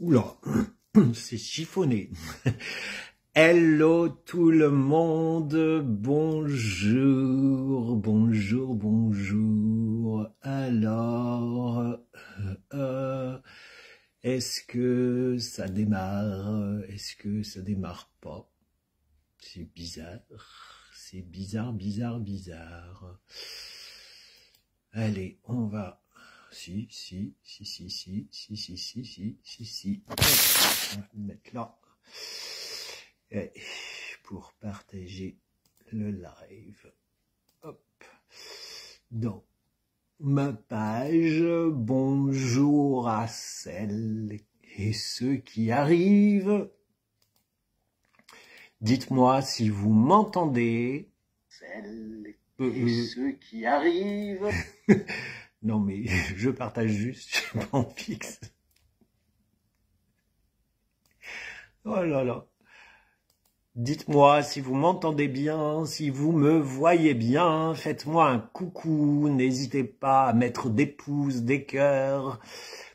Oula, c'est chiffonné. Hello tout le monde, bonjour, bonjour, bonjour. Alors, est-ce que ça démarre? Est-ce que ça démarre pas? C'est bizarre, c'est bizarre, bizarre, bizarre. Allez, on va... Si. On va le mettre là. Et pour partager le live. Hop. Dans ma page. Bonjour à celles et ceux qui arrivent. Dites-moi si vous m'entendez. Celles et ceux qui arrivent. Non mais je partage juste, je suis pas en fixe. Oh là là. Dites-moi si vous m'entendez bien, si vous me voyez bien, faites-moi un coucou, n'hésitez pas à mettre des pouces, des cœurs,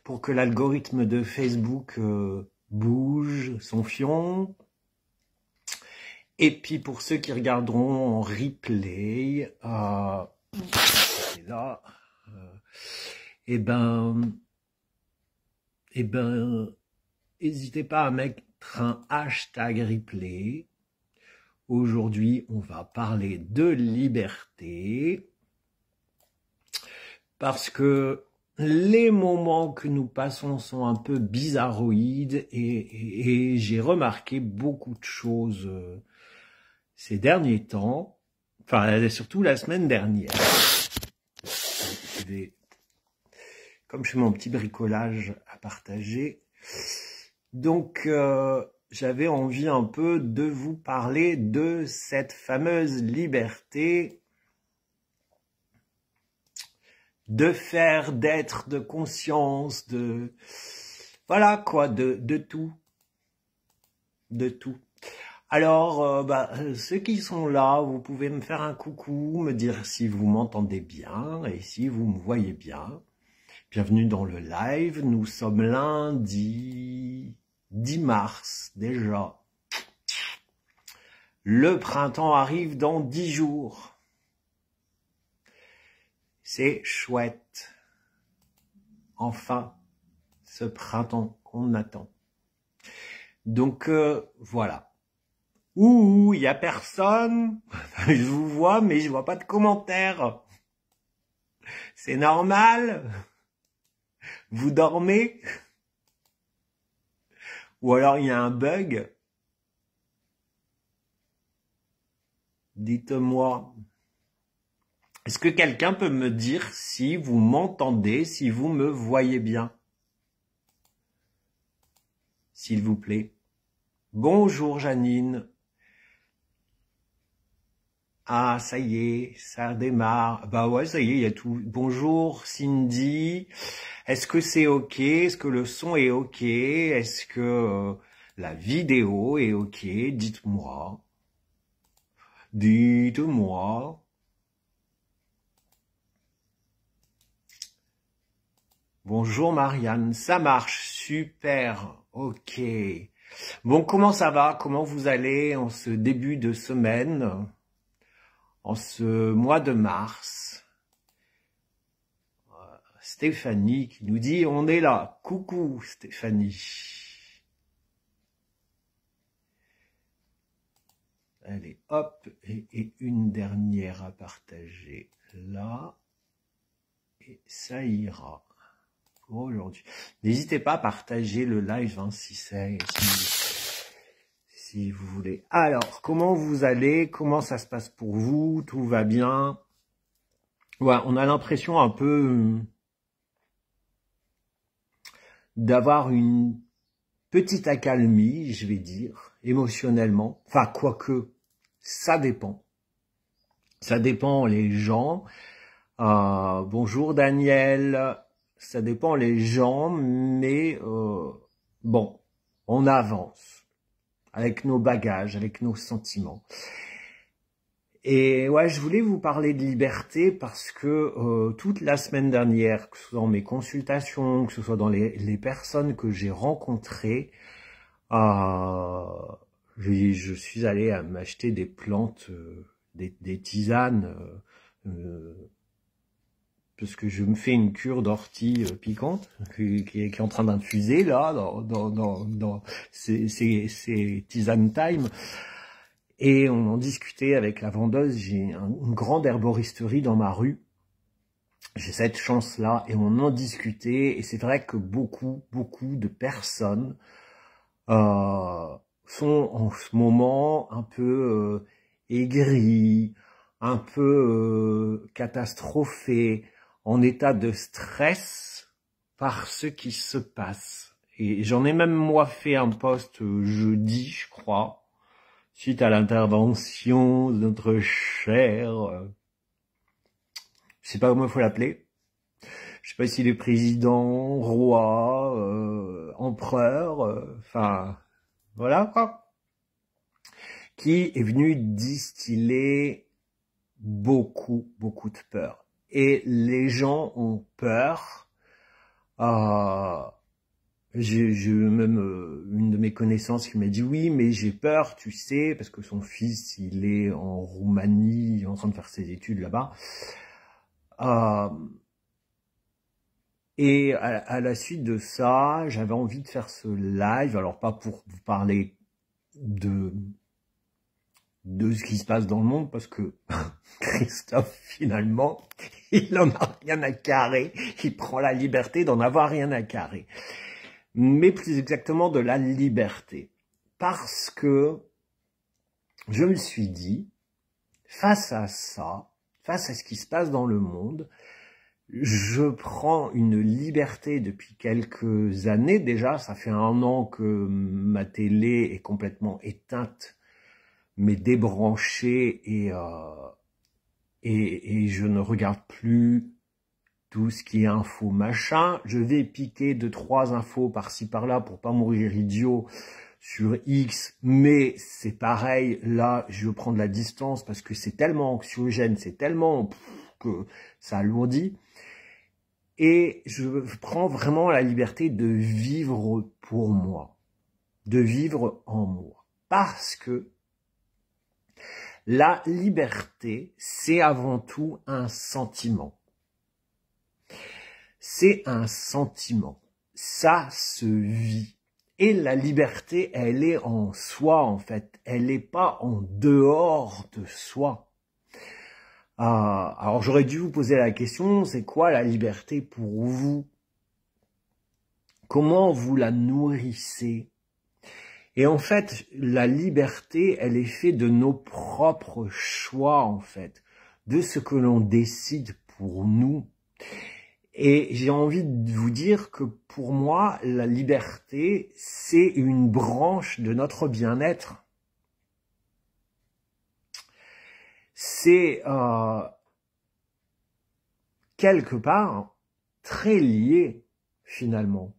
pour que l'algorithme de Facebook bouge son fion. Et puis pour ceux qui regarderont en replay, c'est là. Eh ben, n'hésitez pas à mettre un hashtag replay. Aujourd'hui, on va parler de liberté parce que les moments que nous passons sont un peu bizarroïdes et j'ai remarqué beaucoup de choses ces derniers temps, enfin surtout la semaine dernière. Comme je fais mon petit bricolage à partager, donc j'avais envie un peu de vous parler de cette fameuse liberté de faire, d'être, de conscience, de voilà quoi, de tout, de tout. Alors, ceux qui sont là, vous pouvez me faire un coucou, me dire si vous m'entendez bien et si vous me voyez bien. Bienvenue dans le live, nous sommes lundi 10 mars déjà. Le printemps arrive dans 10 jours. C'est chouette. Enfin, ce printemps qu'on attend. Donc voilà. Ouh, il y a personne. Je vous vois, mais je vois pas de commentaires. C'est normal. Vous dormez? Ou alors il y a un bug? Dites-moi. Est-ce que quelqu'un peut me dire si vous m'entendez, si vous me voyez bien? S'il vous plaît. Bonjour Janine. Ah, ça y est, ça démarre. Bah ouais, ça y est, il y a tout. Bonjour Cindy. Est-ce que c'est OK? Est-ce que le son est OK? Est-ce que la vidéo est OK? Dites-moi. Dites-moi. Bonjour Marianne, ça marche, super, OK. Bon, comment ça va? Comment vous allez en ce début de semaine? En ce mois de mars? Stéphanie qui nous dit on est là. Coucou Stéphanie. Allez, hop, et une dernière à partager là. Et ça ira pour aujourd'hui. N'hésitez pas à partager le live hein, si vous voulez. Alors, comment vous allez? Comment ça se passe pour vous? Tout va bien? Ouais, on a l'impression un peu d'avoir une petite accalmie, je vais dire, émotionnellement. Enfin, quoique, ça dépend. Ça dépend les gens. Bonjour Daniel. Ça dépend les gens, mais bon, on avance avec nos bagages, avec nos sentiments. Et ouais, je voulais vous parler de liberté parce que toute la semaine dernière, que ce soit dans mes consultations, que ce soit dans les personnes que j'ai rencontrées, euh, je suis allé à m'acheter des plantes, des tisanes, parce que je me fais une cure d'ortie piquante qui est en train d'infuser là dans ces tisane time. Et on en discutait avec la vendeuse. J'ai une grande herboristerie dans ma rue. J'ai cette chance-là et on en discutait. Et c'est vrai que beaucoup de personnes sont en ce moment un peu aigries, un peu catastrophées, en état de stress par ce qui se passe. Et j'en ai même moi fait un post jeudi, je crois, suite à l'intervention de notre cher, je sais pas comment il faut l'appeler, je sais pas s'il est président, roi, empereur, enfin, voilà quoi, qui est venu distiller beaucoup de peur. Et les gens ont peur. J'ai même une de mes connaissances qui m'a dit oui, mais j'ai peur, tu sais, parce que son fils, il est en Roumanie, en train de faire ses études là-bas. Et à la suite de ça, j'avais envie de faire ce live, alors pas pour vous parler de ce qui se passe dans le monde, parce que Christophe, finalement, il en a rien à carrer, il prend la liberté d'en avoir rien à carrer. Mais plus exactement de la liberté. Parce que je me suis dit, face à ça, face à ce qui se passe dans le monde, je prends une liberté depuis quelques années déjà. Ça fait 1 an que ma télé est complètement éteinte, mais débranchée et je ne regarde plus tout ce qui est info machin. Je vais piquer 2-3 infos par-ci par-là pour pas mourir idiot sur X, mais c'est pareil, là je veux prendre la distance parce que c'est tellement anxiogène, c'est tellement que ça alourdit. Et je prends vraiment la liberté de vivre pour moi, de vivre en moi. Parce que la liberté, c'est avant tout un sentiment. C'est un sentiment. Ça se vit. Et la liberté, elle est en soi, en fait. Elle n'est pas en dehors de soi. Alors, j'aurais dû vous poser la question, c'est quoi la liberté pour vous? Comment vous la nourrissez? Et en fait, la liberté, elle est faite de nos propres choix, en fait. De ce que l'on décide pour nous. Et j'ai envie de vous dire que pour moi, la liberté, c'est une branche de notre bien-être. C'est quelque part très lié, finalement.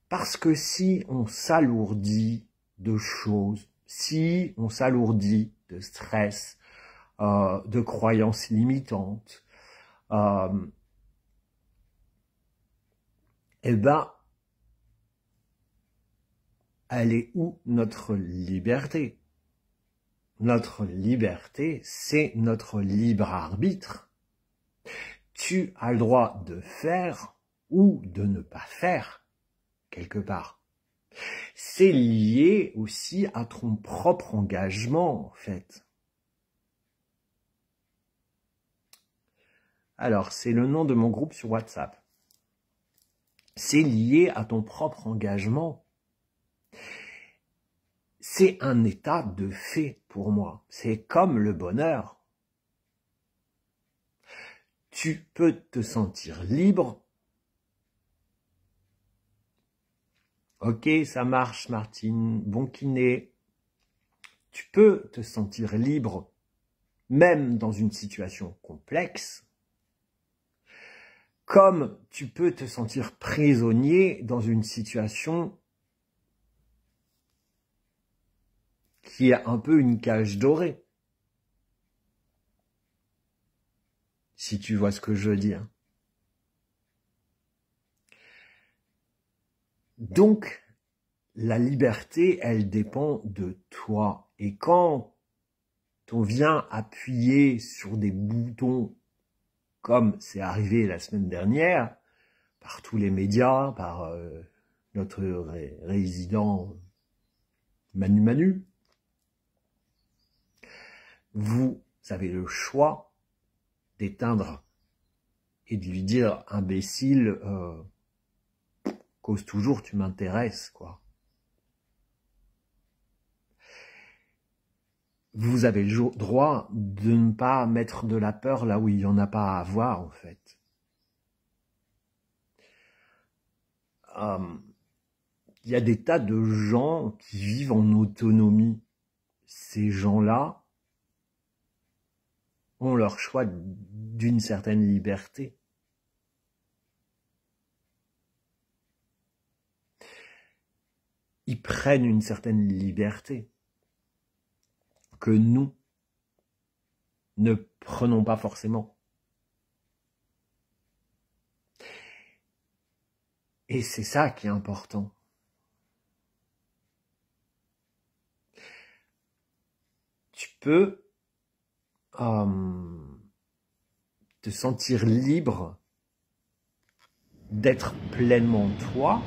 Parce que si on s'alourdit de choses, si on s'alourdit de stress, de croyances limitantes, eh ben, elle est où notre liberté? Notre liberté, c'est notre libre arbitre. Tu as le droit de faire ou de ne pas faire, quelque part. C'est lié aussi à ton propre engagement, en fait. Alors, c'est le nom de mon groupe sur WhatsApp. C'est lié à ton propre engagement. C'est un état de fait pour moi. C'est comme le bonheur. Tu peux te sentir libre. Ok, ça marche, Martine. Bon kiné. Tu peux te sentir libre, même dans une situation complexe, comme tu peux te sentir prisonnier dans une situation qui est un peu une cage dorée. Si tu vois ce que je veux dire. Donc, la liberté, elle dépend de toi. Et quand on vient appuyer sur des boutons, comme c'est arrivé la semaine dernière, par tous les médias, par notre résident Manu, vous avez le choix d'éteindre et de lui dire « imbécile, cause toujours, tu m'intéresses, quoi ». Vous avez le droit de ne pas mettre de la peur là où il n'y en a pas à avoir, en fait. Il y a des tas de gens qui vivent en autonomie. Ces gens-là ont leur choix d'une certaine liberté. Ils prennent une certaine liberté que nous ne prenons pas forcément. Et c'est ça qui est important. Tu peux te sentir libre d'être pleinement toi,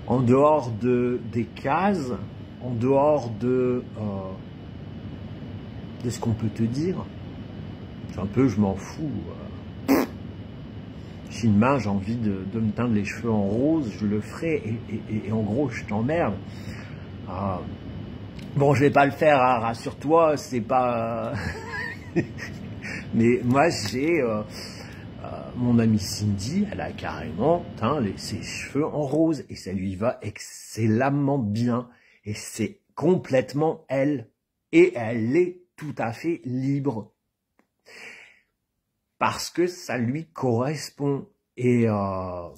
en dehors des cases, en dehors de ce qu'on peut te dire. C'est un peu, je m'en fous. Si demain j'ai envie de me teindre les cheveux en rose, je le ferai, et en gros, je t'emmerde. Bon, je vais pas le faire, hein, rassure-toi, c'est pas... Mais moi, j'ai... mon amie Cindy, elle a carrément teint ses cheveux en rose, et ça lui va excellemment bien. Et c'est complètement elle. Et elle est tout à fait libre. Parce que ça lui correspond. Et ça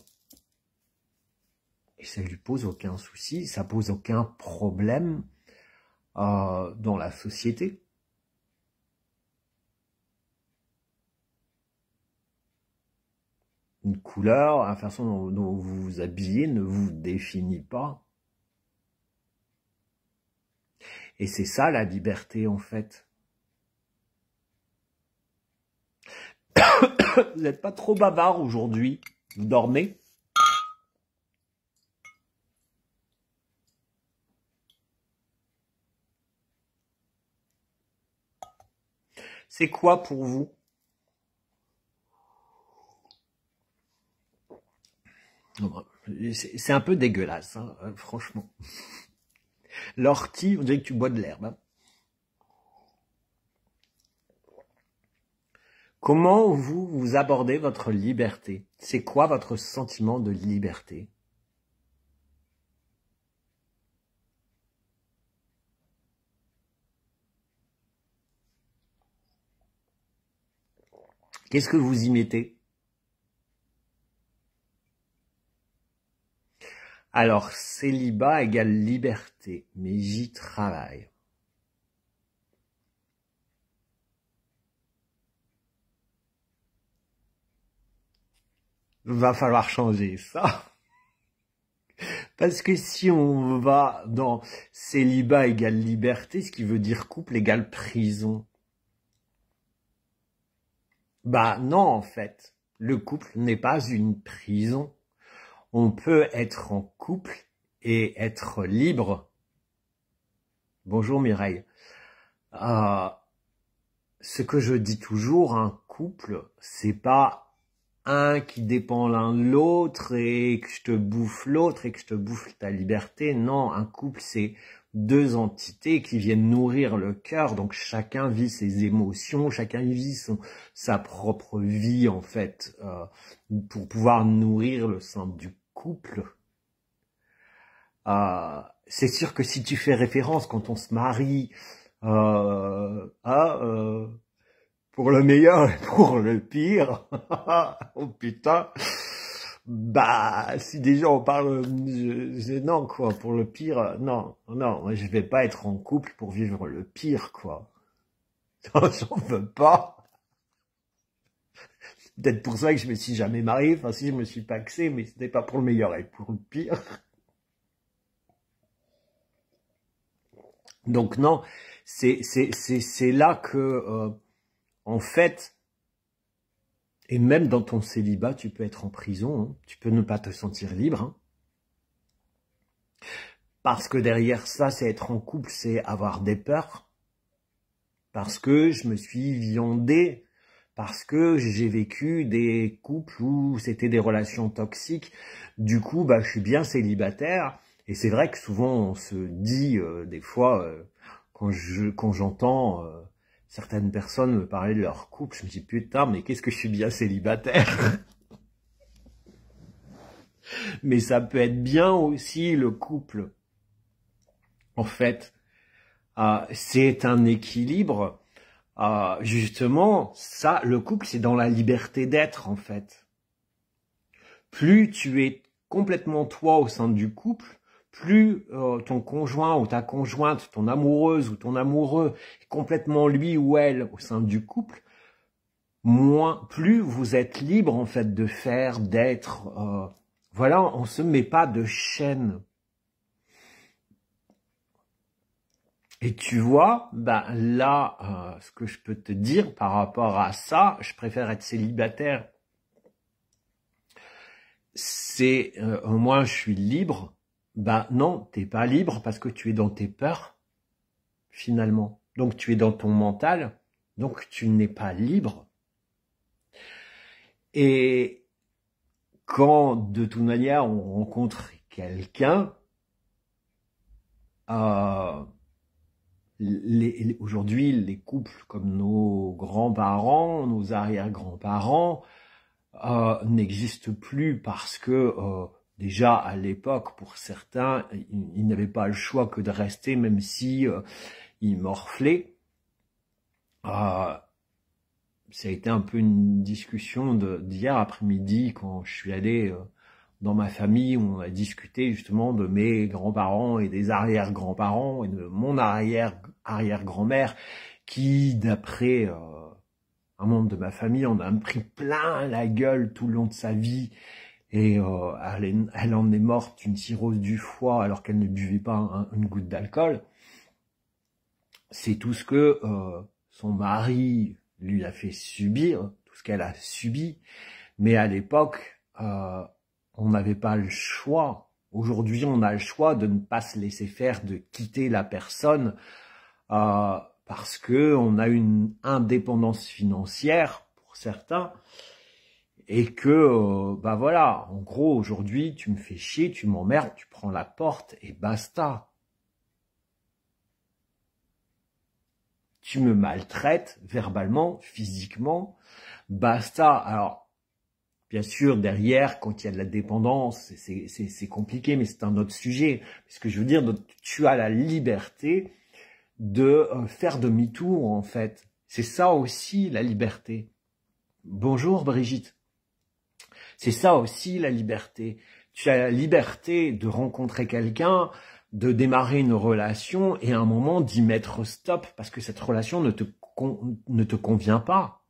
lui pose aucun souci, ça pose aucun problème dans la société. Une couleur, la façon dont vous vous habillez ne vous définit pas. Et c'est ça la liberté en fait. Vous n'êtes pas trop bavard aujourd'hui? Vous dormez? C'est quoi pour vous? C'est un peu dégueulasse, hein, franchement. L'ortie, on dirait que tu bois de l'herbe. Hein. Comment vous abordez votre liberté? C'est quoi votre sentiment de liberté? Qu'est-ce que vous y mettez? Alors, célibat égale liberté, mais j'y travaille. Va falloir changer ça. Parce que si on va dans célibat égale liberté, ce qui veut dire couple égale prison. Bah non, en fait. Le couple n'est pas une prison. On peut être en couple et être libre. Bonjour Mireille. Ce que je dis toujours, un couple, c'est pas un qui dépend l'un de l'autre et que je te bouffe l'autre et que je te bouffe ta liberté. Non, un couple, c'est deux entités qui viennent nourrir le cœur. Donc chacun vit ses émotions, chacun vit sa propre vie en fait, pour pouvoir nourrir le sein du couple. C'est sûr que si tu fais référence quand on se marie pour le meilleur et pour le pire, oh putain, Bah, si déjà on parle, non quoi, pour le pire, non, non, moi, je vais pas être en couple pour vivre le pire quoi. Non, j'en veux pas. Peut-être pour ça que je me suis jamais marié. Enfin, si je me suis paxé, mais c'était pas pour le meilleur et pour le pire. Donc non, c'est là que, en fait, et même dans ton célibat, tu peux être en prison, hein. Tu peux ne pas te sentir libre, hein. Parce que derrière ça, c'est être en couple, c'est avoir des peurs. Parce que je me suis viandé, parce que j'ai vécu des couples où c'était des relations toxiques. Du coup, bah, je suis bien célibataire. Et c'est vrai que souvent, on se dit, des fois, quand j'entends certaines personnes me parler de leur couple, je me dis, putain, mais qu'est-ce que je suis bien célibataire. Mais ça peut être bien aussi le couple. En fait, c'est un équilibre. Justement, ça, le couple, c'est dans la liberté d'être, en fait. Plus tu es complètement toi au sein du couple, plus ton conjoint ou ta conjointe, ton amoureuse ou ton amoureux est complètement lui ou elle au sein du couple, plus vous êtes libre, en fait, de faire, d'être. Voilà, on se met pas de chaîne. Et tu vois, bah là, ce que je peux te dire par rapport à ça, je préfère être célibataire. C'est au moins je suis libre. Bah non, t'es pas libre parce que tu es dans tes peurs, finalement. Donc tu es dans ton mental, donc tu n'es pas libre. Et quand de toute manière on rencontre quelqu'un, aujourd'hui, les couples comme nos grands-parents, nos arrière-grands-parents, n'existent plus parce que déjà à l'époque, pour certains, ils n'avaient pas le choix que de rester, même si ils morflaient. Ça a été un peu une discussion d'hier après-midi quand je suis allé dans ma famille où on a discuté justement de mes grands-parents et des arrière-grands-parents et de mon arrière-grand-mère qui, d'après un membre de ma famille, en a pris plein la gueule tout le long de sa vie et elle en est morte d'une cirrhose du foie alors qu'elle ne buvait pas une goutte d'alcool. C'est tout ce que son mari lui a fait subir, tout ce qu'elle a subi. Mais à l'époque, on n'avait pas le choix. Aujourd'hui, on a le choix de ne pas se laisser faire, de quitter la personne parce que on a une indépendance financière pour certains et que bah voilà, en gros aujourd'hui, tu me fais chier, tu m'emmerdes, tu prends la porte et basta. Tu me maltraites verbalement, physiquement, basta. Alors, bien sûr, derrière, quand il y a de la dépendance, c'est compliqué, mais c'est un autre sujet. Ce que je veux dire, tu as la liberté de faire demi-tour, en fait. C'est ça aussi, la liberté. Bonjour, Brigitte. C'est ça aussi, la liberté. Tu as la liberté de rencontrer quelqu'un, de démarrer une relation et à un moment d'y mettre stop parce que cette relation ne te convient pas.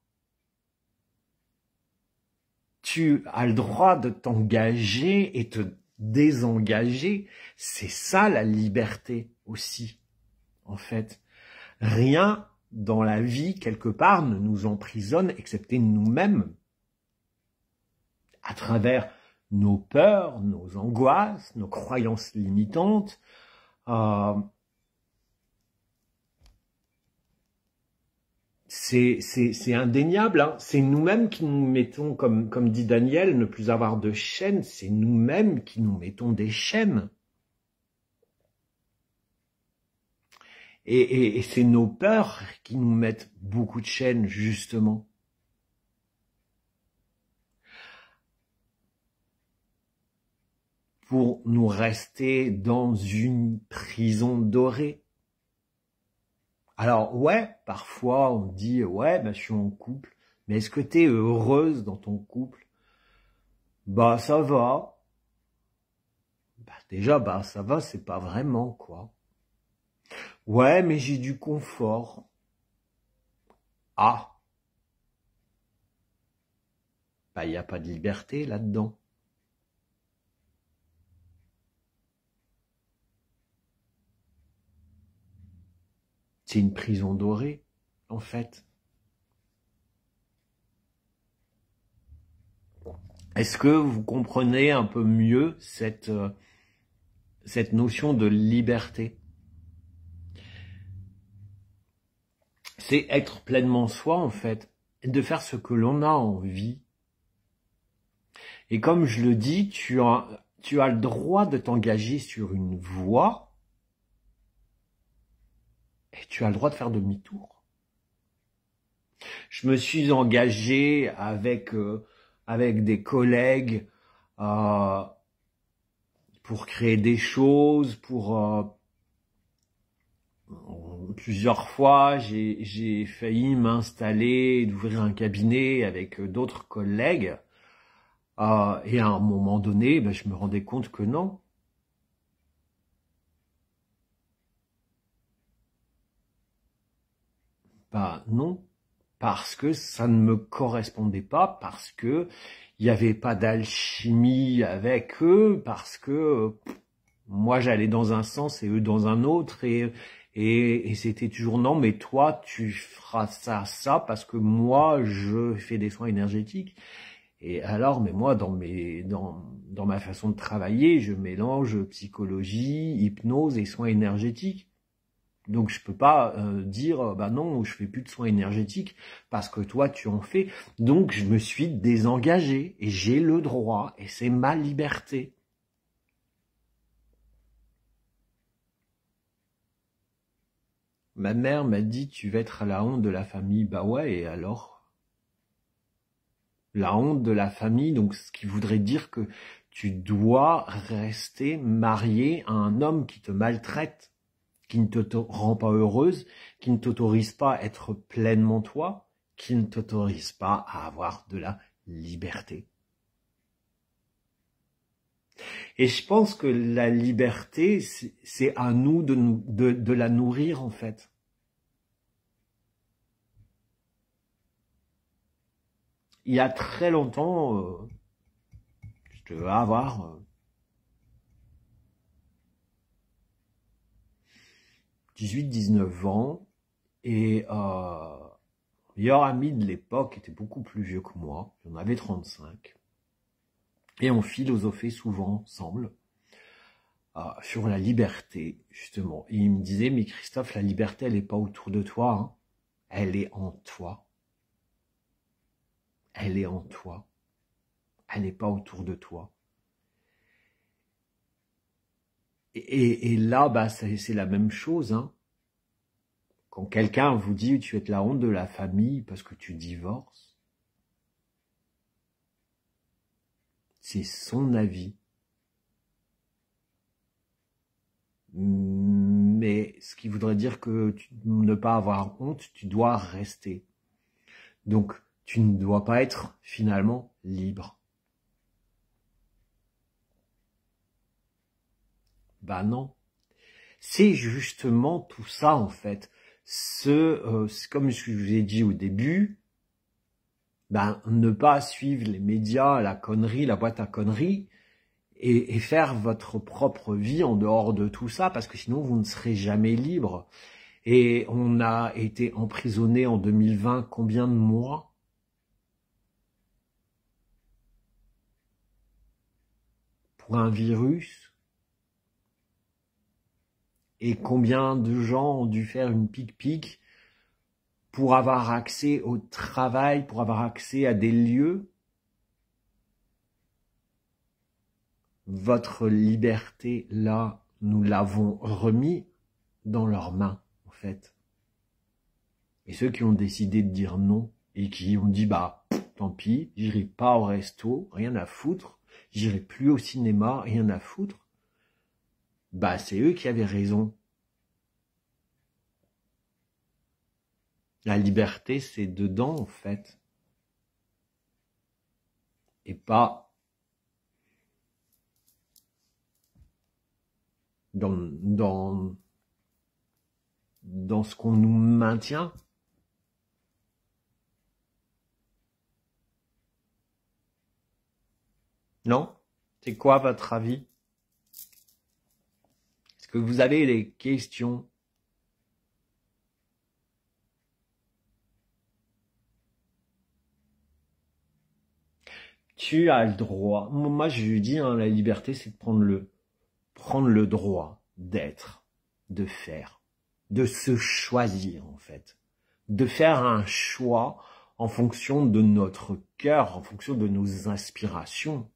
Tu as le droit de t'engager et te désengager. C'est ça la liberté aussi, en fait. Rien dans la vie, quelque part, ne nous emprisonne excepté nous-mêmes. À travers nos peurs, nos angoisses, nos croyances limitantes. C'est indéniable, hein. C'est nous-mêmes qui nous mettons, comme dit Daniel, ne plus avoir de chaînes, c'est nous-mêmes qui nous mettons des chaînes. Et c'est nos peurs qui nous mettent beaucoup de chaînes, justement. Pour nous rester dans une prison dorée. Alors ouais, parfois on dit ouais, bah, je suis en couple, mais est-ce que tu es heureuse dans ton couple? Bah ça va. Bah déjà, bah ça va, c'est pas vraiment, quoi. Ouais, mais j'ai du confort. Ah, bah il n'y a pas de liberté là-dedans. C'est une prison dorée, en fait. Est-ce que vous comprenez un peu mieux cette notion de liberté? C'est être pleinement soi, en fait, et de faire ce que l'on a envie. Et comme je le dis, tu as le droit de t'engager sur une voie et tu as le droit de faire demi-tour. Je me suis engagé avec des collègues euh, pour créer des choses, plusieurs fois, j'ai failli m'installer, d'ouvrir un cabinet avec d'autres collègues. Et à un moment donné, ben, je me rendais compte que non. Bah non, parce que ça ne me correspondait pas, parce que il n'y avait pas d'alchimie avec eux, parce que moi j'allais dans un sens et eux dans un autre, et c'était toujours non, mais toi tu feras ça, parce que moi je fais des soins énergétiques. Et alors, mais moi dans ma façon de travailler, je mélange psychologie, hypnose et soins énergétiques. Donc je peux pas dire bah non, je fais plus de soins énergétiques parce que toi tu en fais. Donc je me suis désengagé et j'ai le droit et c'est ma liberté. Ma mère m'a dit tu vas être à la honte de la famille. Bah ouais, et alors? La honte de la famille, donc ce qui voudrait dire que tu dois rester marié à un homme qui te maltraite, qui ne te rend pas heureuse, qui ne t'autorise pas à être pleinement toi, qui ne t'autorise pas à avoir de la liberté. Et je pense que la liberté, c'est à nous de la nourrir en fait. Il y a très longtemps, je devais avoir 18-19 ans, et meilleur ami de l'époque était beaucoup plus vieux que moi, j'en avais 35, et on philosophait souvent ensemble sur la liberté, justement. Et il me disait, mais Christophe, la liberté, elle n'est pas autour de toi, hein. Elle est en toi. Elle est en toi. Elle n'est pas autour de toi. Et là, bah, c'est la même chose, hein. Quand quelqu'un vous dit, tu es la honte de la famille parce que tu divorces, c'est son avis. Mais ce qui voudrait dire que ne pas avoir honte, tu dois rester. Donc, tu ne dois pas être finalement libre. Bah non. C'est justement tout ça en fait. Comme je vous ai dit au début, ben ne pas suivre les médias, la connerie, la boîte à conneries, et faire votre propre vie en dehors de tout ça, parce que sinon vous ne serez jamais libre. Et on a été emprisonné en 2020 combien de mois? Pour un virus? Et combien de gens ont dû faire une pique-pique pour avoir accès au travail, pour avoir accès à des lieux? Votre liberté, là, nous l'avons remis dans leurs mains, en fait. Et ceux qui ont décidé de dire non, et qui ont dit, bah, tant pis, j'irai pas au resto, rien à foutre, j'irai plus au cinéma, rien à foutre, bah, c'est eux qui avaient raison. La liberté, c'est dedans, en fait. Et pas dans ce qu'on nous maintient. Non? C'est quoi votre avis? Est-ce que vous avez des questions? Tu as le droit. Moi, je lui dis, hein, la liberté, c'est de prendre le droit d'être, de faire, de se choisir, en fait. De faire un choix en fonction de notre cœur, en fonction de nos inspirations.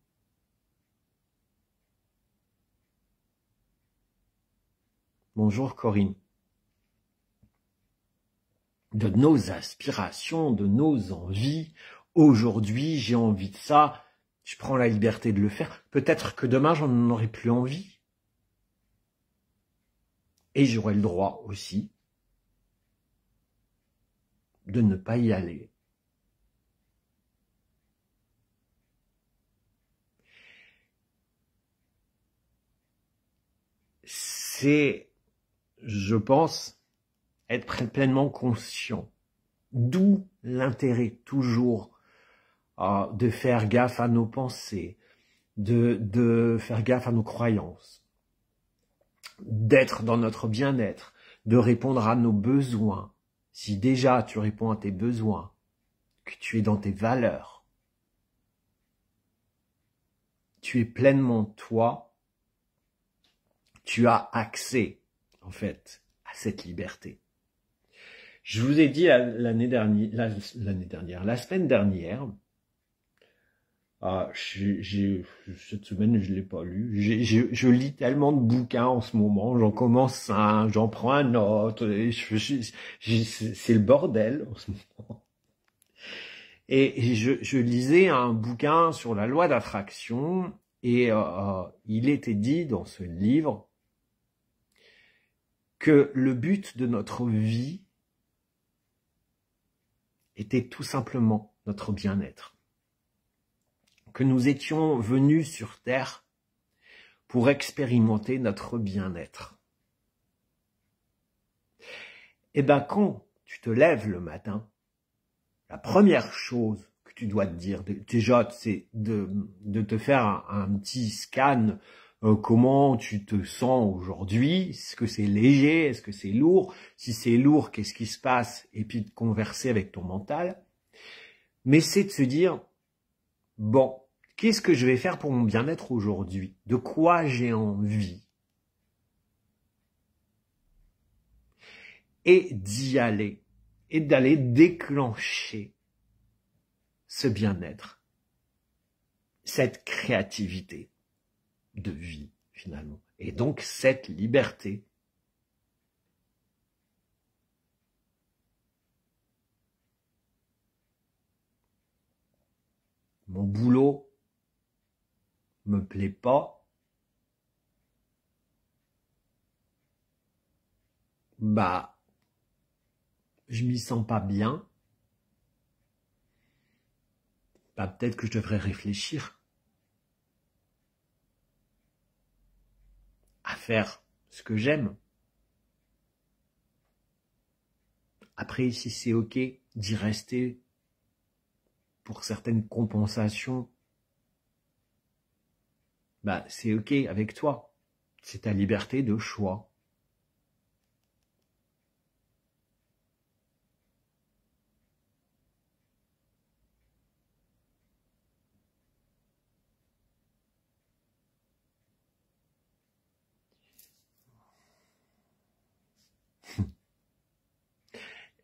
Bonjour Corinne. De nos aspirations, de nos envies. Aujourd'hui, j'ai envie de ça, je prends la liberté de le faire. Peut-être que demain, j'en aurai plus envie. Et j'aurai le droit aussi de ne pas y aller. C'est, je pense, être pleinement conscient. D'où l'intérêt toujours de faire gaffe à nos pensées, de faire gaffe à nos croyances, d'être dans notre bien-être, de répondre à nos besoins. Si déjà tu réponds à tes besoins, que tu es dans tes valeurs, tu es pleinement toi, tu as accès, en fait, à cette liberté. Je vous ai dit la semaine dernière, cette semaine je l'ai pas lu, je lis tellement de bouquins en ce moment, j'en commence un, j'en prends un autre, c'est le bordel en ce moment. Et je lisais un bouquin sur la loi d'attraction, et il était dit dans ce livre que le but de notre vie était tout simplement notre bien-être. Que nous étions venus sur Terre pour expérimenter notre bien-être. Et ben quand tu te lèves le matin, la première chose que tu dois te dire, déjà, c'est de te faire un petit scan. Comment tu te sens aujourd'hui? Est-ce que c'est léger? Est-ce que c'est lourd? Si c'est lourd, qu'est-ce qui se passe? Et puis de converser avec ton mental. Mais c'est de se dire, bon, qu'est-ce que je vais faire pour mon bien-être aujourd'hui? De quoi j'ai envie? Et d'y aller. Et d'aller déclencher ce bien-être. Cette créativité de vie, finalement. Et donc, cette liberté. Mon boulot me plaît pas. Bah, je m'y sens pas bien. Bah, peut-être que je devrais réfléchir à faire ce que j'aime. Après, si c'est ok d'y rester pour certaines compensations, bah, c'est ok avec toi. C'est ta liberté de choix.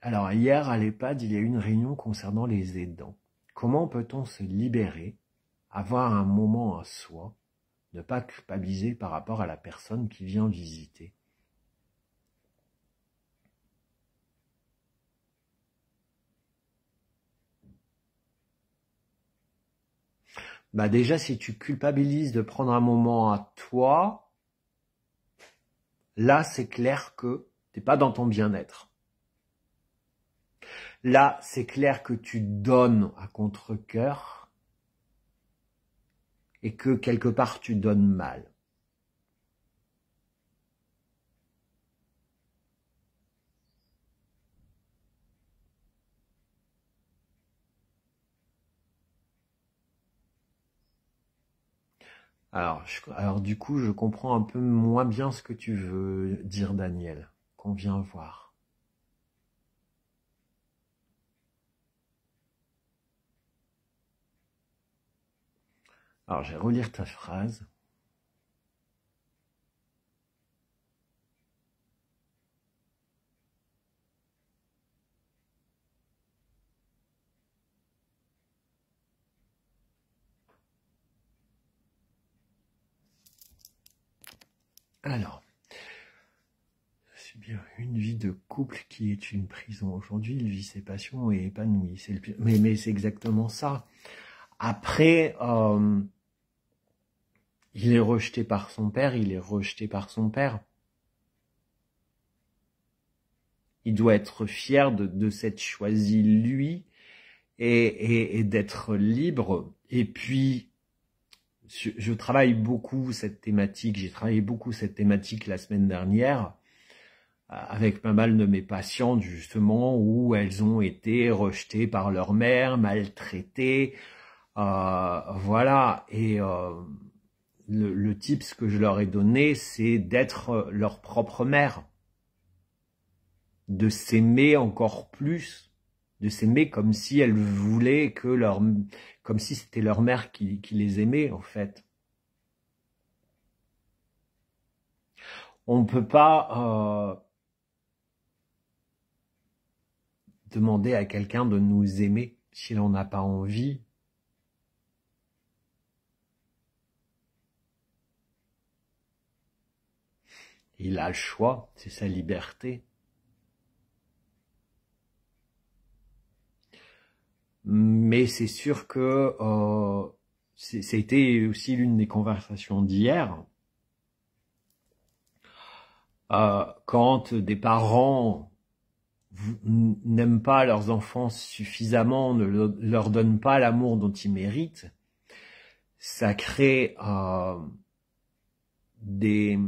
Alors, hier, à l'EHPAD, il y a eu une réunion concernant les aidants. Comment peut-on se libérer, avoir un moment à soi, ne pas culpabiliser par rapport à la personne qui vient visiter? Bah déjà, si tu culpabilises de prendre un moment à toi, là, c'est clair que t'es pas dans ton bien-être. Là, c'est clair que tu donnes à contre-cœur et que quelque part tu donnes mal. Alors du coup, je comprends un peu moins bien ce que tu veux dire, Daniel, qu'on vient voir. Alors, je vais relire ta phrase. Alors, subir une vie de couple qui est une prison. Aujourd'hui, il vit ses passions et est épanoui. Mais c'est exactement ça. Après, il est rejeté par son père, il est rejeté par son père. Il doit être fier de s'être choisi lui et d'être libre. Et puis, je travaille beaucoup cette thématique, j'ai travaillé beaucoup cette thématique la semaine dernière avec pas mal de mes patientes justement où elles ont été rejetées par leur mère, maltraitées, voilà. Et le tips que je leur ai donné, c'est d'être leur propre mère, de s'aimer encore plus, de s'aimer comme si elles voulaient que comme si c'était leur mère qui les aimait en fait. On ne peut pas demander à quelqu'un de nous aimer si l'on n'a pas envie. Il a le choix, c'est sa liberté. Mais c'est sûr que c'était aussi l'une des conversations d'hier. Quand des parents n'aiment pas leurs enfants suffisamment, ne leur donnent pas l'amour dont ils méritent, ça crée des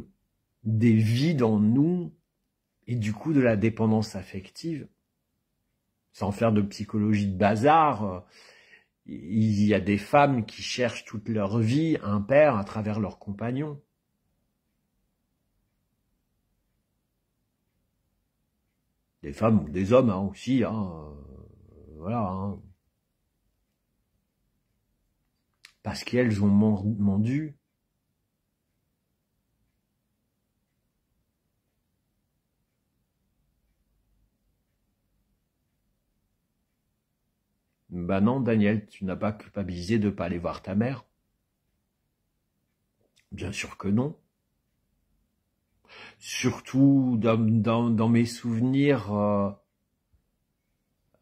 vides en nous et du coup de la dépendance affective. Sans faire de psychologie de bazar, il y a des femmes qui cherchent toute leur vie un père à travers leurs compagnons. Des femmes ou des hommes aussi, voilà. Parce qu'elles ont mendu. Ben non, Daniel, tu n'as pas culpabilisé de ne pas aller voir ta mère. Bien sûr que non. Surtout dans mes souvenirs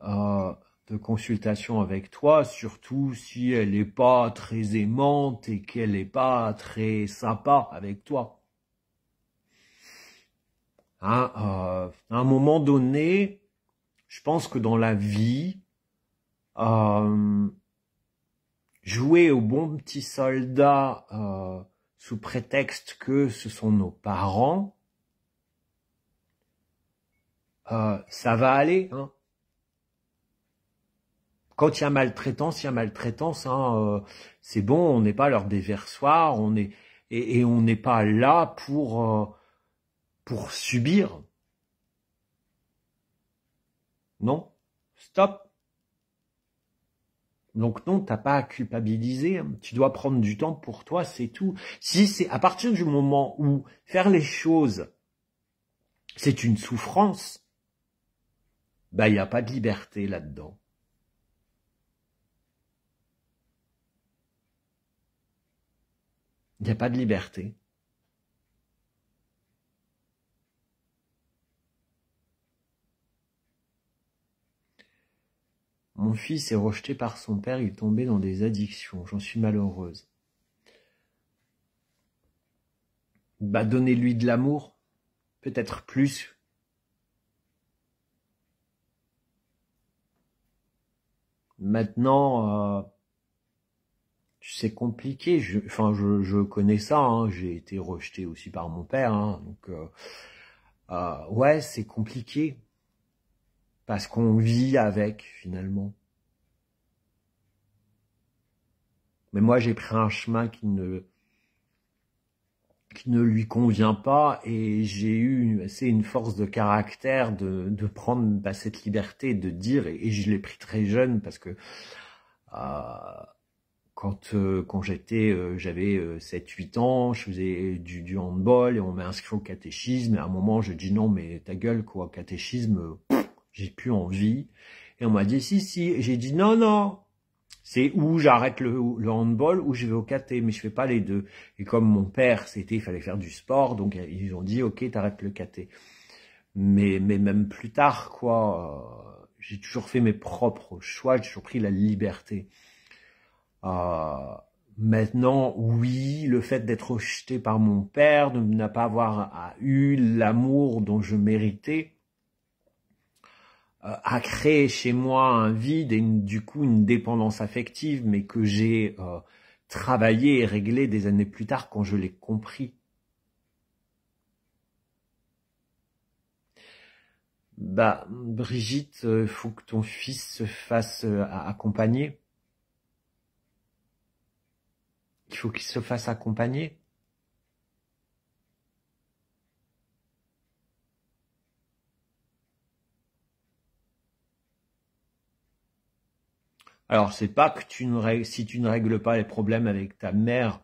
de consultation avec toi, surtout si elle n'est pas très aimante et qu'elle n'est pas très sympa avec toi. À un moment donné, je pense que dans la vie, jouer au bon petit soldat sous prétexte que ce sont nos parents, ça va aller. Quand il y a maltraitance, il y a maltraitance. C'est bon, on n'est pas leur déversoir, et on n'est pas là pour subir. Non, stop. Donc non, t'as pas à culpabiliser. Tu dois prendre du temps pour toi, c'est tout. Si c'est à partir du moment où faire les choses, c'est une souffrance, bah il n'y a pas de liberté là-dedans. Il n'y a pas de liberté. Mon fils est rejeté par son père, il est tombé dans des addictions. J'en suis malheureuse. Bah, donnez-lui de l'amour, peut-être plus. Maintenant, c'est compliqué. Je connais ça. J'ai été rejeté aussi par mon père. Donc, ouais, c'est compliqué. Parce qu'on vit avec, finalement. Mais moi, j'ai pris un chemin qui ne qui ne lui convient pas, et j'ai eu assez une force de caractère de prendre cette liberté de dire, et je l'ai pris très jeune parce que quand j'avais 7-8 ans, je faisais du handball et on m'a inscrit au catéchisme, et à un moment je dis non mais ta gueule quoi, catéchisme, j'ai plus envie, et on m'a dit si, et j'ai dit non, c'est où j'arrête le handball ou je vais au caté, mais je fais pas les deux. Et comme mon père, il fallait faire du sport, donc ils ont dit, ok, t'arrêtes le caté. Mais même plus tard, quoi, j'ai toujours fait mes propres choix, j'ai toujours pris la liberté. Maintenant, oui, le fait d'être rejeté par mon père, de ne pas avoir eu l'amour dont je méritais, a créé chez moi un vide et du coup une dépendance affective, mais que j'ai travaillé et réglé des années plus tard quand je l'ai compris. Bah, Brigitte, il faut que ton fils se fasse accompagner. Il faut qu'il se fasse accompagner. Alors, c'est pas que si tu ne règles pas les problèmes avec ta mère,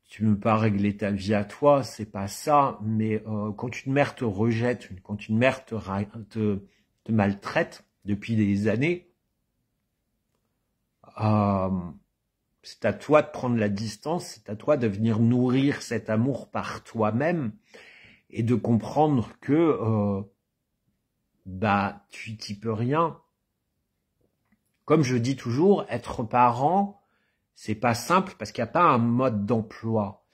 tu ne peux pas régler ta vie à toi, c'est pas ça, mais quand une mère te rejette, quand une mère te maltraite depuis des années, c'est à toi de prendre la distance, c'est à toi de venir nourrir cet amour par toi-même et de comprendre que tu t'y peux rien. Comme je dis toujours, être parent, c'est pas simple parce qu'il n'y a pas un mode d'emploi.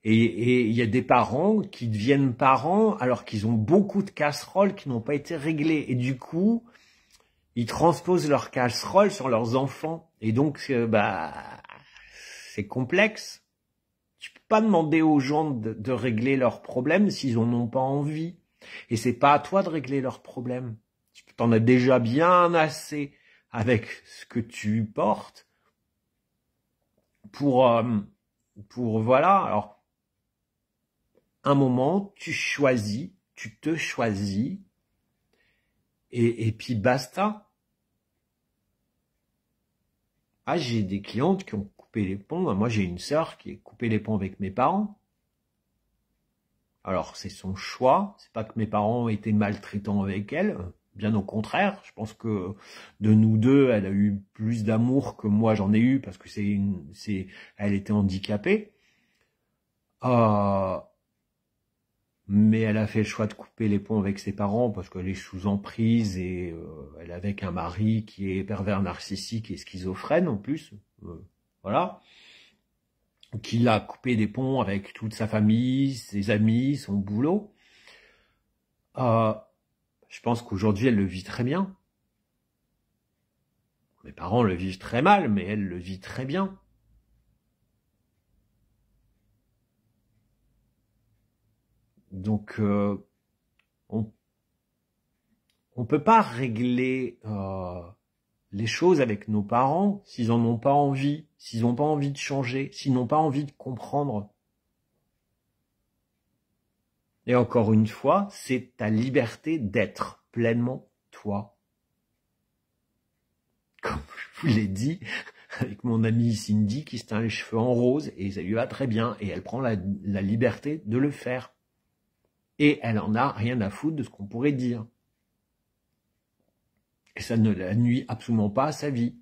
Et il y a des parents qui deviennent parents alors qu'ils ont beaucoup de casseroles qui n'ont pas été réglées. Et du coup, ils transposent leurs casseroles sur leurs enfants. Et donc, c'est complexe. Tu peux pas demander aux gens de régler leurs problèmes s'ils en ont pas envie. Et c'est pas à toi de régler leurs problèmes. Tu t'en as déjà bien assez avec ce que tu portes pour voilà. Alors, un moment, tu te choisis, et puis basta. Ah, j'ai des clientes qui ont coupé les ponts. Moi, j'ai une sœur qui a coupé les ponts avec mes parents. Alors, c'est son choix. C'est pas que mes parents étaient maltraitants avec elle. Bien au contraire. Je pense que de nous deux, elle a eu plus d'amour que moi j'en ai eu parce que elle était handicapée. Mais elle a fait le choix de couper les ponts avec ses parents parce qu'elle est sous emprise et elle est avec un mari qui est pervers narcissique et schizophrène en plus. Voilà. Qu'il a coupé des ponts avec toute sa famille, ses amis, son boulot. Je pense qu'aujourd'hui, elle le vit très bien. Mes parents le vivent très mal, mais elle le vit très bien. Donc, on peut pas régler les choses avec nos parents s'ils en ont pas envie, s'ils n'ont pas envie de changer, s'ils n'ont pas envie de comprendre. Et encore une fois, c'est ta liberté d'être pleinement toi. Comme je vous l'ai dit, avec mon amie Cindy qui se teint les cheveux en rose, et ça lui va très bien, et elle prend la liberté de le faire. Et elle en a rien à foutre de ce qu'on pourrait dire. Et ça ne la nuit absolument pas à sa vie,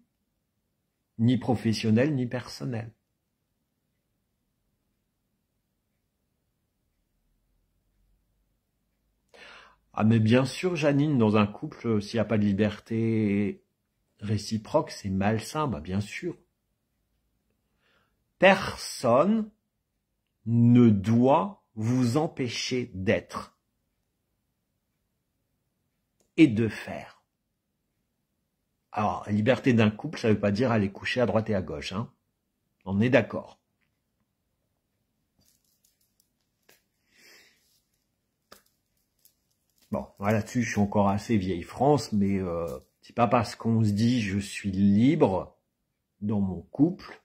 ni professionnelle, ni personnelle. Ah mais bien sûr, Janine, dans un couple, s'il n'y a pas de liberté réciproque, c'est malsain, bien sûr. Personne ne doit vous empêcher d'être et de faire. Alors, la liberté d'un couple, ça ne veut pas dire aller coucher à droite et à gauche, hein. On est d'accord. Bon, là-dessus, je suis encore assez vieille France, mais c'est pas parce qu'on se dit je suis libre dans mon couple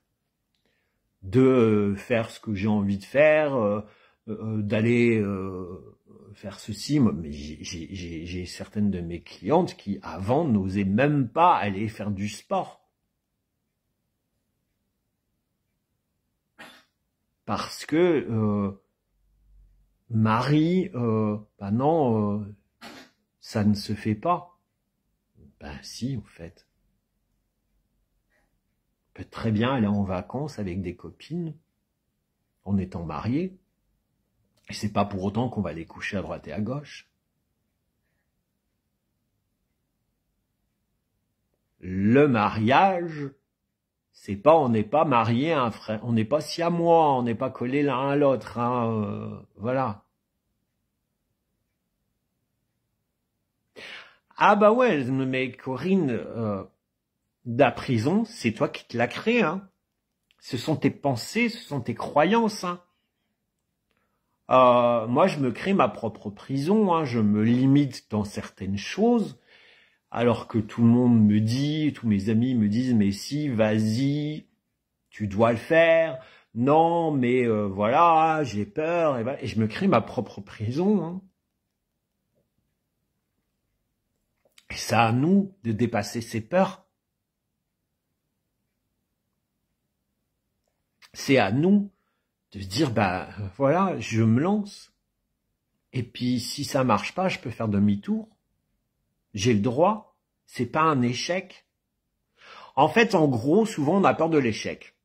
de faire ce que j'ai envie de faire, d'aller faire ceci. Mais j'ai certaines de mes clientes qui, avant, n'osaient même pas aller faire du sport. Parce que Marie, bah non, ça ne se fait pas. Ben si, en fait. On peut très bien aller en vacances avec des copines, en étant mariés. Et c'est pas pour autant qu'on va les coucher à droite et à gauche. Le mariage, c'est pas, on n'est pas mariés à un frère, on n'est pas siamois, on n'est pas collés l'un à l'autre, hein, voilà. Ah bah ouais, mais Corinne, la prison, c'est toi qui te l'as créée, hein. Ce sont tes pensées, ce sont tes croyances, hein. Moi, je me crée ma propre prison, hein. Je me limite dans certaines choses, alors que tout le monde me dit, tous mes amis me disent, mais si, vas-y, tu dois le faire. Non, mais voilà, j'ai peur. Et je me crée ma propre prison, hein. Et c'est à nous de dépasser ces peurs. C'est à nous de se dire, bah voilà, je me lance. Et puis si ça marche pas, je peux faire demi-tour. J'ai le droit. C'est pas un échec. En fait, en gros, souvent on a peur de l'échec.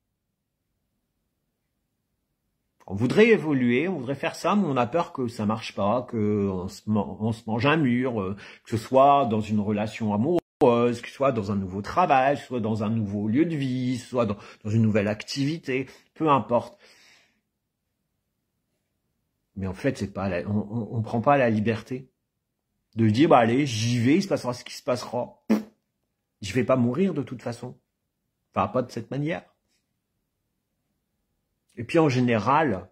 On voudrait évoluer, on voudrait faire ça, mais on a peur que ça marche pas, qu'on se mange un mur, que ce soit dans une relation amoureuse, que ce soit dans un nouveau travail, que ce soit dans un nouveau lieu de vie, que ce soit dans une nouvelle activité, peu importe. Mais en fait, c'est pas on prend pas la liberté de dire, bah allez, j'y vais, il se passera ce qui se passera. Je vais pas mourir de toute façon. Enfin, pas de cette manière. Et puis en général,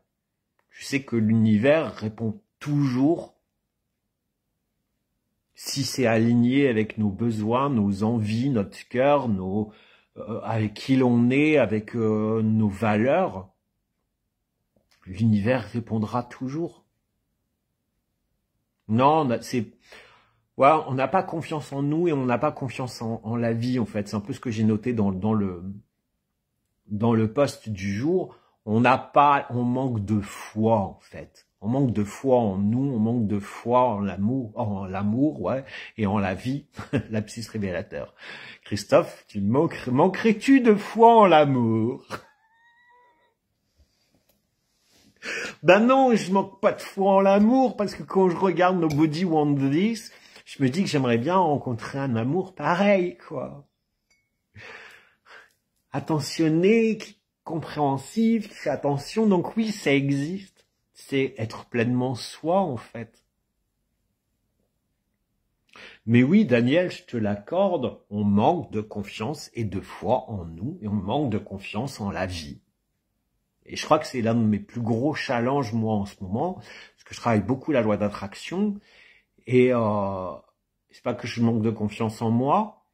je sais que l'univers répond toujours si c'est aligné avec nos besoins, nos envies, notre cœur, avec qui l'on est, avec nos valeurs. L'univers répondra toujours. Non, ouais, on n'a pas confiance en nous et on n'a pas confiance en la vie, en fait. C'est un peu ce que j'ai noté dans le post du jour. On manque de foi, en fait. On manque de foi en nous, on manque de foi en l'amour, ouais, et en la vie. Lapsus révélateur. Christophe, manquerais-tu de foi en l'amour? Ben non, je manque pas de foi en l'amour, parce que quand je regarde Nobody Want This, je me dis que j'aimerais bien rencontrer un amour pareil, quoi. Attentionné, compréhensif, qui fait attention. Donc oui, ça existe. C'est être pleinement soi, en fait. Mais oui, Daniel, je te l'accorde, on manque de confiance et de foi en nous, et on manque de confiance en la vie. Et je crois que c'est l'un de mes plus gros challenges, moi, en ce moment, parce que je travaille beaucoup la loi d'attraction, et c'est pas que je manque de confiance en moi,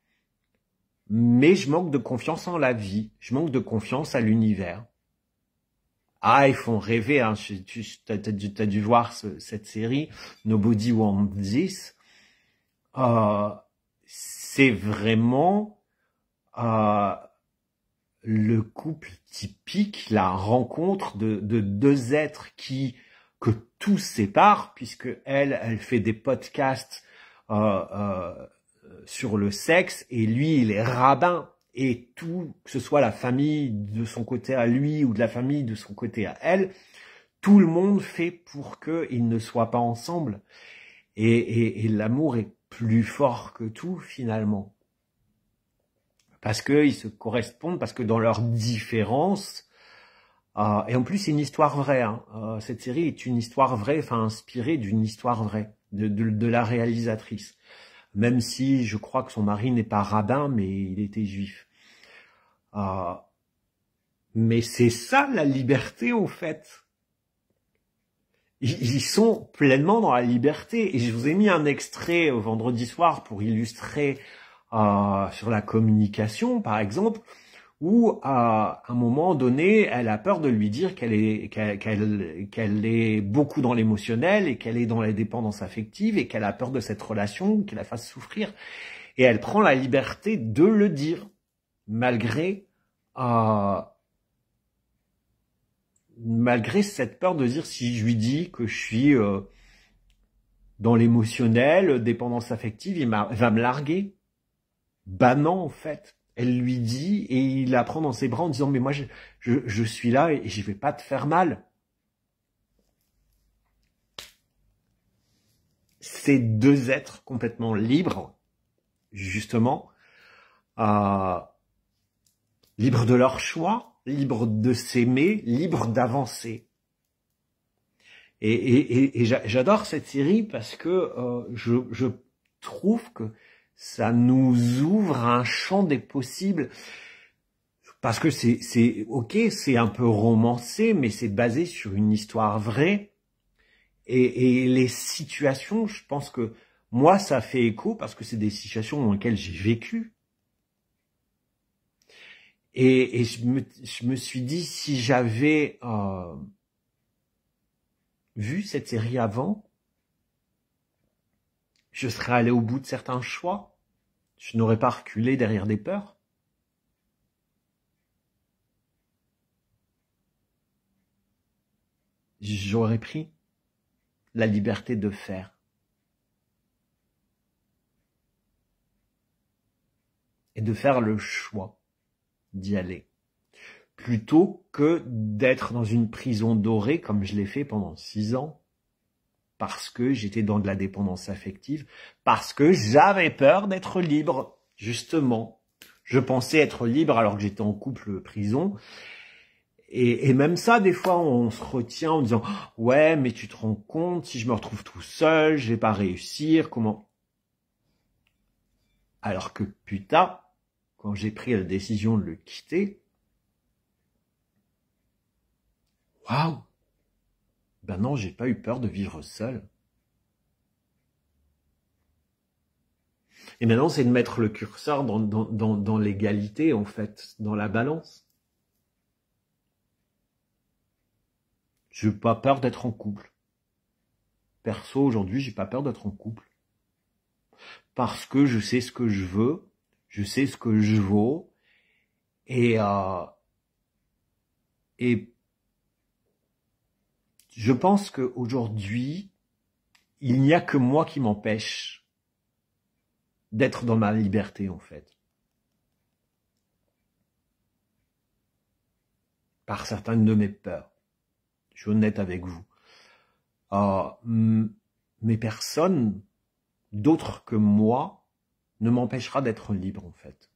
mais je manque de confiance en la vie, je manque de confiance à l'univers. Ah, ils font rêver, hein. T'as dû voir cette série, Nobody Want This. C'est vraiment le couple typique, la rencontre de deux êtres que tout sépare, puisque elle fait des podcasts sur le sexe, et lui, il est rabbin, et tout, que ce soit la famille de son côté à lui ou de la famille de son côté à elle, tout le monde fait pour qu'ils ne soient pas ensemble. Et l'amour est plus fort que tout, finalement. Parce qu'ils se correspondent, parce que dans leurs différences, et en plus c'est une histoire vraie, hein, cette série est une histoire vraie, enfin inspirée d'une histoire vraie, de la réalisatrice. Même si je crois que son mari n'est pas rabbin, mais il était juif. Mais c'est ça la liberté, au fait. Ils sont pleinement dans la liberté. Et je vous ai mis un extrait vendredi soir pour illustrer sur la communication, par exemple, où à un moment donné, elle a peur de lui dire qu'elle est beaucoup dans l'émotionnel et qu'elle est dans la dépendance affective et qu'elle a peur de cette relation, qu'elle la fasse souffrir. Et elle prend la liberté de le dire, malgré cette peur de dire, si je lui dis que je suis dans l'émotionnel, dépendance affective, elle va me larguer. Bah non, en fait. Elle lui dit et il la prend dans ses bras en disant, mais moi je suis là et je vais pas te faire mal. C'est deux êtres complètement libres, justement, libres de leur choix, libres de s'aimer, libres d'avancer. Et j'adore cette série parce que je trouve que ça nous ouvre un champ des possibles. Parce que ok, c'est un peu romancé, mais c'est basé sur une histoire vraie. Et les situations, je pense que moi, ça fait écho parce que c'est des situations dans lesquelles j'ai vécu. Et je me suis dit, si j'avais vu cette série avant, je serais allé au bout de certains choix. Je n'aurais pas reculé derrière des peurs. J'aurais pris la liberté de faire. Et de faire le choix d'y aller. Plutôt que d'être dans une prison dorée comme je l'ai fait pendant 6 ans. Parce que j'étais dans de la dépendance affective. Parce que j'avais peur d'être libre, justement. Je pensais être libre alors que j'étais en couple prison. Et même ça, des fois, on se retient en disant « Ouais, mais tu te rends compte, si je me retrouve tout seul, je vais pas réussir, comment ?» Alors que putain, quand j'ai pris la décision de le quitter, waouh! Ben non, j'ai pas eu peur de vivre seul. Et maintenant, c'est de mettre le curseur dans l'égalité, en fait, dans la balance. Je n'ai pas peur d'être en couple. Perso, aujourd'hui, j'ai pas peur d'être en couple. Parce que je sais ce que je veux, je sais ce que je vaux, et je pense qu'aujourd'hui, il n'y a que moi qui m'empêche d'être dans ma liberté, en fait. Par certaines de mes peurs. Je suis honnête avec vous. Mais personne d'autre que moi ne m'empêchera d'être libre, en fait.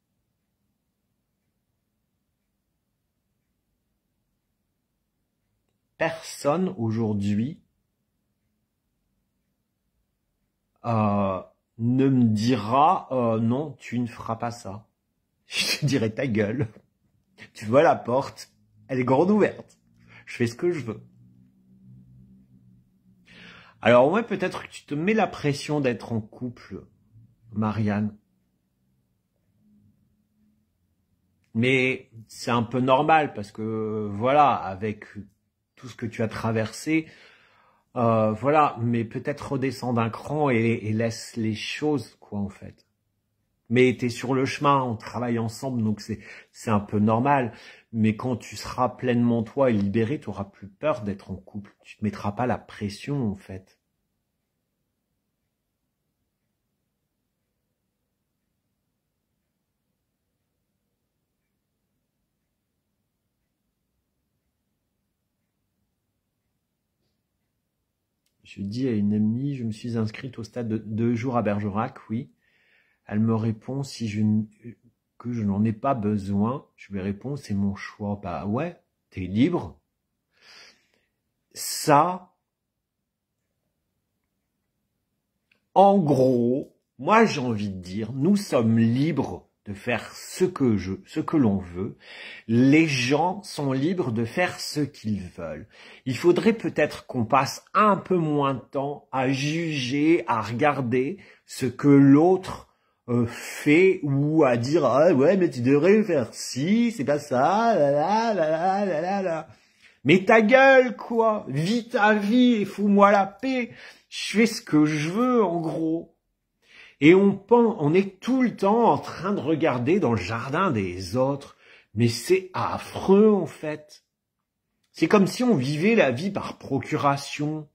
Personne aujourd'hui ne me dira non, tu ne feras pas ça. Je te dirai ta gueule. Tu vois la porte, elle est grande ouverte. Je fais ce que je veux. Alors ouais, peut-être que tu te mets la pression d'être en couple, Marianne. Mais c'est un peu normal parce que voilà, avec tout ce que tu as traversé, voilà. Mais peut-être redescends d'un cran et laisse les choses, quoi, en fait. Mais t'es sur le chemin, on travaille ensemble, donc c'est un peu normal. Mais quand tu seras pleinement toi et libéré, tu auras plus peur d'être en couple. Tu te mettras pas la pression, en fait. Je dis à une amie, je me suis inscrite au stade de 2 jours à Bergerac, oui. Elle me répond que je n'en ai pas besoin. Je lui réponds, c'est mon choix. Bah ouais, t'es libre. Ça, en gros, moi j'ai envie de dire, nous sommes libres de faire ce que l'on veut. Les gens sont libres de faire ce qu'ils veulent. Il faudrait peut-être qu'on passe un peu moins de temps à juger, à regarder ce que l'autre fait ou à dire ah ouais mais tu devrais faire ci, c'est pas ça, là. Mais ta gueule quoi, vis ta vie et fous-moi la paix. Je fais ce que je veux en gros. Et on est tout le temps en train de regarder dans le jardin des autres. Mais c'est affreux en fait. C'est comme si on vivait la vie par procuration.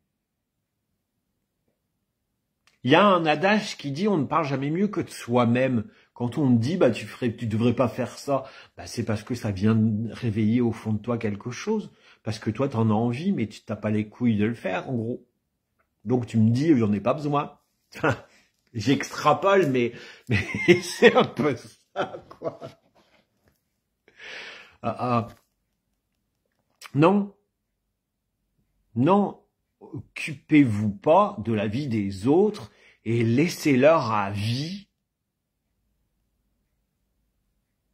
Il y a un adage qui dit on ne parle jamais mieux que de soi-même. Quand on te dit bah tu devrais pas faire ça, bah c'est parce que ça vient réveiller au fond de toi quelque chose. Parce que toi t'en as envie, mais tu t'as pas les couilles de le faire en gros. Donc tu me dis j'en ai pas besoin. J'extrapole, mais c'est un peu ça quoi. Non, non, occupez-vous pas de la vie des autres et laissez-leur avis.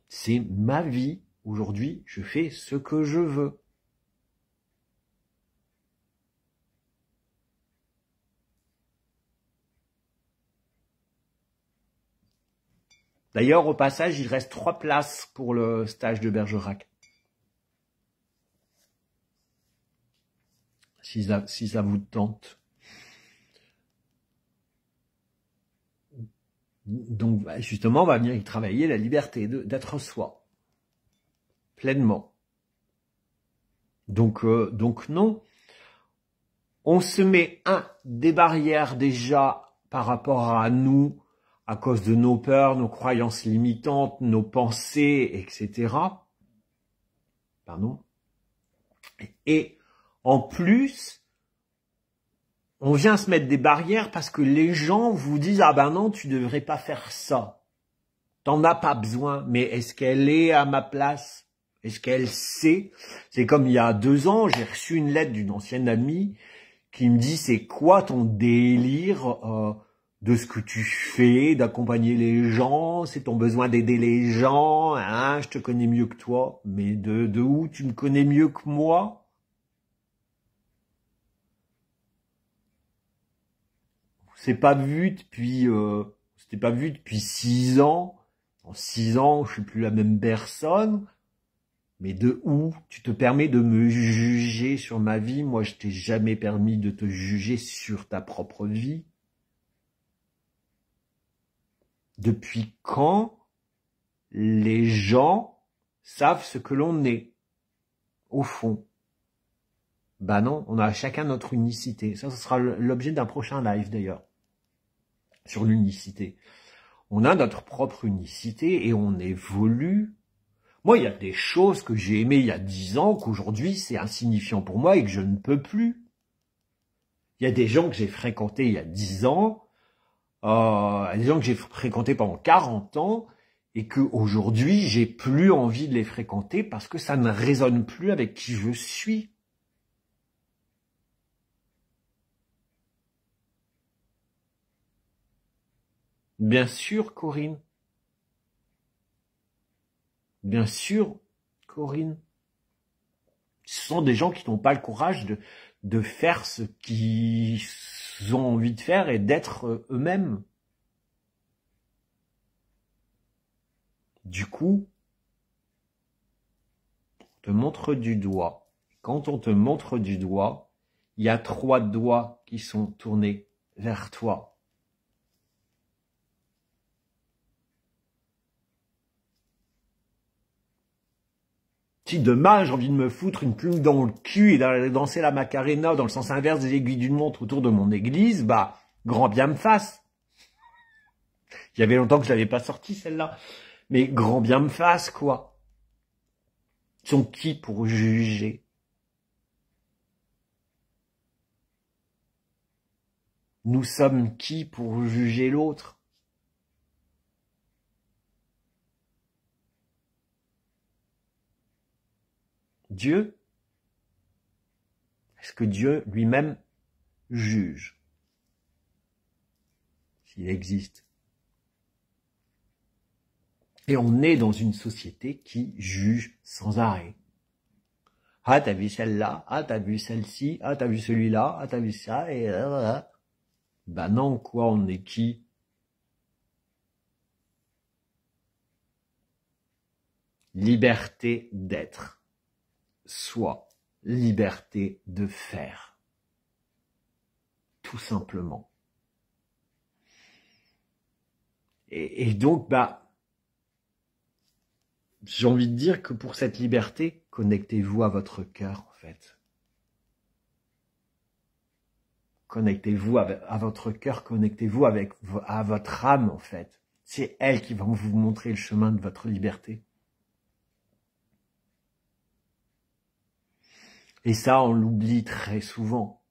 C'est ma vie. Aujourd'hui, je fais ce que je veux. D'ailleurs, au passage, il reste 3 places pour le stage de Bergerac. Si ça vous tente. Donc, justement, on va venir y travailler la liberté d'être soi. Pleinement. Donc non. On se met des barrières déjà par rapport à nous, à cause de nos peurs, nos croyances limitantes, nos pensées, etc. Pardon. Et en plus, on vient se mettre des barrières parce que les gens vous disent « Ah ben non, tu devrais pas faire ça. T'en as pas besoin. » Mais est-ce qu'elle est à ma place? Est-ce qu'elle sait? C'est comme il y a 2 ans, j'ai reçu une lettre d'une ancienne amie qui me dit « C'est quoi ton délire de ce que tu fais, d'accompagner les gens? C'est ton besoin d'aider les gens, hein? Je te connais mieux que toi. » Mais de où tu me connais mieux que moi? C'était pas vu depuis 6 ans. En 6 ans, je suis plus la même personne. Mais de où tu te permets de me juger sur ma vie? Moi, je t'ai jamais permis de te juger sur ta propre vie. Depuis quand les gens savent ce que l'on est, au fond? Bah non, on a chacun notre unicité. Ça, ce sera l'objet d'un prochain live d'ailleurs, sur l'unicité. On a notre propre unicité et on évolue. Moi, il y a des choses que j'ai aimées il y a 10 ans, qu'aujourd'hui, c'est insignifiant pour moi et que je ne peux plus. Il y a des gens que j'ai fréquentés il y a 10 ans, des gens que j'ai fréquentés pendant 40 ans, et qu'aujourd'hui, j'ai plus envie de les fréquenter parce que ça ne résonne plus avec qui je suis. Bien sûr, Corinne. Bien sûr, Corinne. Ce sont des gens qui n'ont pas le courage de faire ce qu'ils ont envie de faire et d'être eux-mêmes. Du coup, on te montre du doigt. Quand on te montre du doigt, il y a 3 doigts qui sont tournés vers toi. Si demain j'ai envie de me foutre une plume dans le cul et d'aller danser la Macarena dans le sens inverse des aiguilles d'une montre autour de mon église, bah, grand bien me fasse. Il y avait longtemps que je l'avais pas sortie celle-là. Mais grand bien me fasse, quoi. Ils sont qui pour juger? Nous sommes qui pour juger l'autre? Dieu? Est-ce que Dieu lui-même juge? S'il existe. Et on est dans une société qui juge sans arrêt. Ah, t'as vu celle-là? Ah, t'as vu celle-ci? Ah, t'as vu celui-là? Ah, t'as vu ça? Et bah non, quoi, on est qui? liberté d'être, soit liberté de faire, tout simplement. Et donc, j'ai envie de dire que pour cette liberté, connectez-vous à votre cœur, en fait. Connectez-vous à votre cœur, connectez-vous à votre âme, en fait. C'est elle qui va vous montrer le chemin de votre liberté. Et ça, on l'oublie très souvent.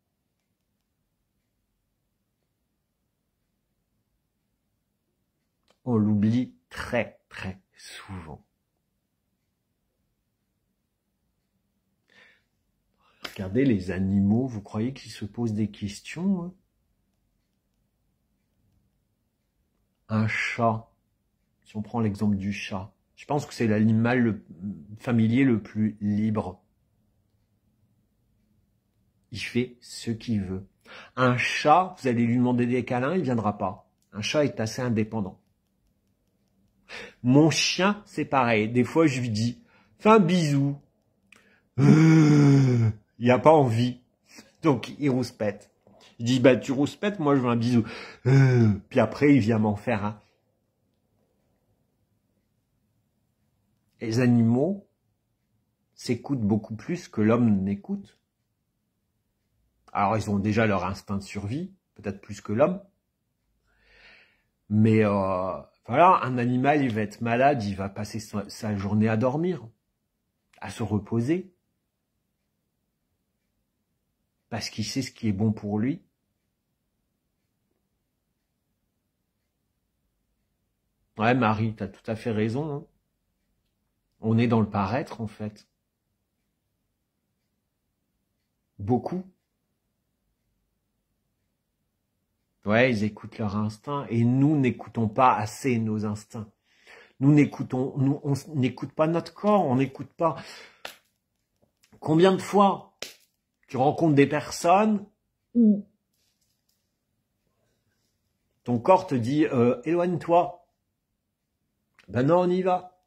On l'oublie très, très souvent. Regardez les animaux, vous croyez qu'ils se posent des questions, hein? Un chat, si on prend l'exemple du chat, je pense que c'est l'animal familier le plus libre. Il fait ce qu'il veut. Un chat, vous allez lui demander des câlins, il viendra pas. Un chat est assez indépendant. Mon chien, c'est pareil. Des fois, je lui dis, fais un bisou. Il n'a pas envie. Donc, il rouspète. Je dis, tu rouspètes, moi, je veux un bisou. Puis après, il vient m'en faire un. Les animaux s'écoutent beaucoup plus que l'homme n'écoute. Alors, ils ont déjà leur instinct de survie, peut-être plus que l'homme. Mais voilà, un animal, il va être malade, il va passer sa journée à dormir, à se reposer. Parce qu'il sait ce qui est bon pour lui. Ouais, Marie, t'as tout à fait raison. Hein. On est dans le paraître, en fait. Beaucoup. Ouais, ils écoutent leur instinct et nous n'écoutons pas assez nos instincts. On n'écoute pas notre corps, on n'écoute pas. Combien de fois tu rencontres des personnes où ton corps te dit éloigne-toi. Ben non, on y va.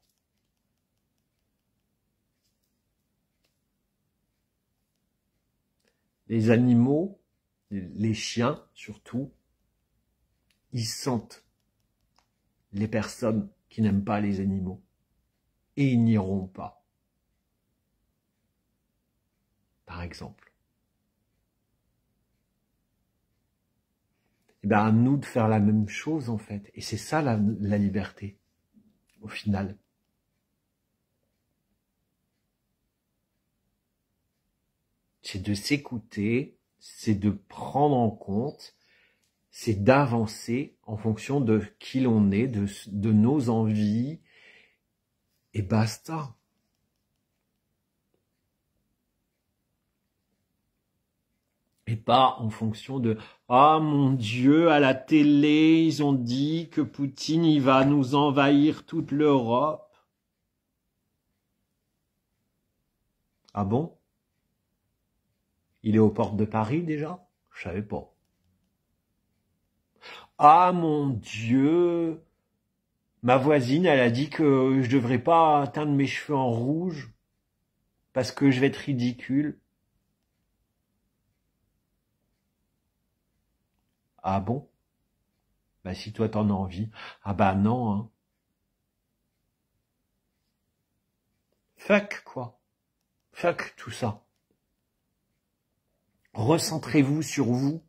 Les animaux, les chiens surtout, ils sentent les personnes qui n'aiment pas les animaux. Et ils n'iront pas. Par exemple. Et à nous de faire la même chose, en fait. Et c'est ça la liberté, au final. C'est de s'écouter, c'est de prendre en compte, c'est d'avancer en fonction de qui l'on est, de nos envies, et basta. Et pas en fonction de « Ah mon Dieu, à la télé, ils ont dit que Poutine, il va nous envahir toute l'Europe. » Ah bon? Il est aux portes de Paris déjà? Je savais pas. Ah mon Dieu, ma voisine, elle a dit que je devrais pas teindre mes cheveux en rouge parce que je vais être ridicule. Ah bon? Si toi t'en as envie. Ah non, hein. Fuck quoi. Fuck tout ça. Recentrez-vous sur vous.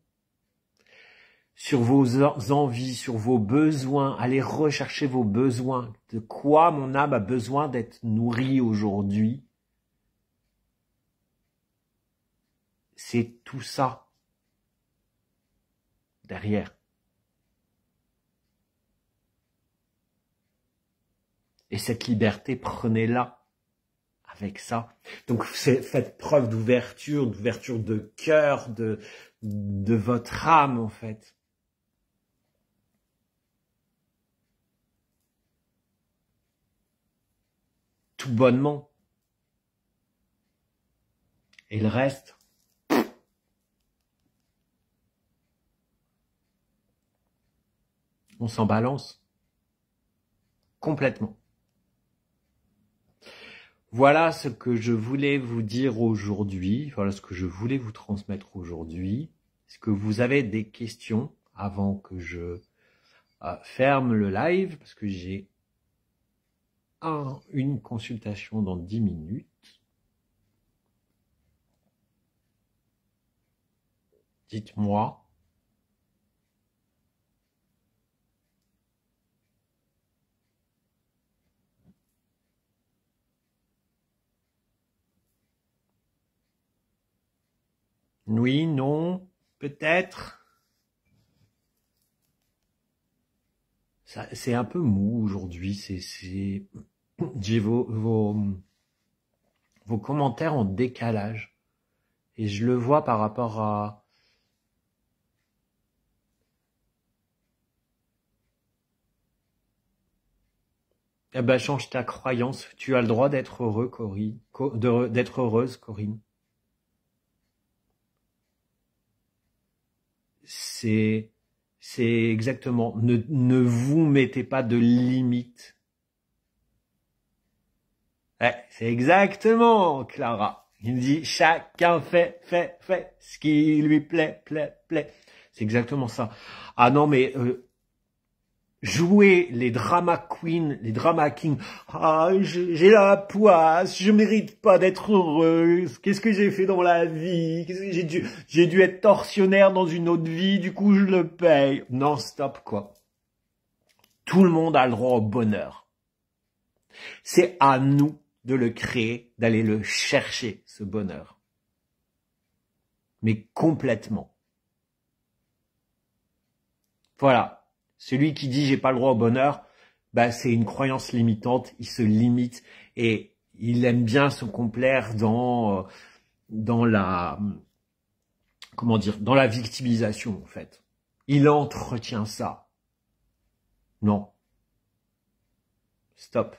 Sur vos envies, sur vos besoins, allez rechercher vos besoins. De quoi mon âme a besoin d'être nourrie aujourd'hui? C'est tout ça derrière. Et cette liberté, prenez-la avec ça. Donc faites preuve d'ouverture de cœur, de votre âme en fait. Tout bonnement. Et le reste, on s'en balance complètement. Voilà ce que je voulais vous dire aujourd'hui, voilà ce que je voulais vous transmettre aujourd'hui. Est-ce que vous avez des questions avant que je ferme le live, parce que j'ai une consultation dans 10 minutes. Dites-moi. Oui, non, peut-être. C'est un peu mou aujourd'hui. J'ai vos commentaires en décalage. Et je le vois par rapport à... Eh ben, change ta croyance. Tu as le droit d'être heureux, Corinne. D'être heureuse, Corinne. C'est exactement. Ne vous mettez pas de limites. C'est exactement, Clara. Il dit, chacun fait ce qui lui plaît. C'est exactement ça. Ah non, mais jouer les drama queens, les drama kings. Ah, j'ai la poisse, je mérite pas d'être heureuse. Qu'est-ce que j'ai fait dans la vie? J'ai dû être tortionnaire dans une autre vie, du coup je le paye. Non, stop, quoi. Tout le monde a le droit au bonheur. C'est à nous de le créer, d'aller le chercher, ce bonheur. Mais complètement. Voilà. Celui qui dit j'ai pas le droit au bonheur, bah c'est une croyance limitante, il se limite et il aime bien se complaire dans la dans la victimisation en fait. Il entretient ça. Non. Stop.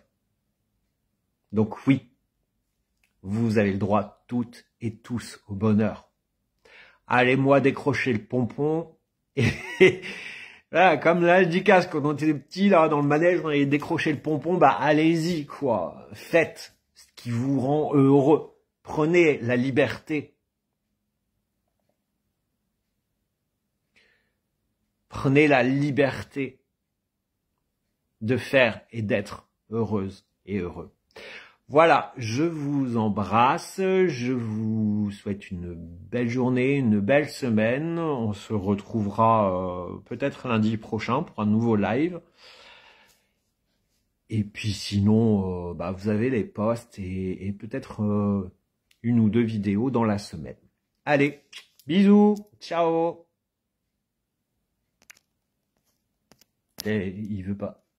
Donc oui, vous avez le droit toutes et tous au bonheur. Allez-moi décrocher le pompon et voilà, comme l'âge du casque, quand on était petit, là, dans le manège, on allait décrocher le pompon, bah, allez-y, quoi. Faites ce qui vous rend heureux. Prenez la liberté. Prenez la liberté de faire et d'être heureuse et heureux. Voilà, je vous embrasse, je vous souhaite une belle journée, une belle semaine. On se retrouvera peut-être lundi prochain pour un nouveau live. Et puis sinon, bah, vous avez les posts et peut-être une ou deux vidéos dans la semaine. Allez, bisous, ciao. Et il veut pas.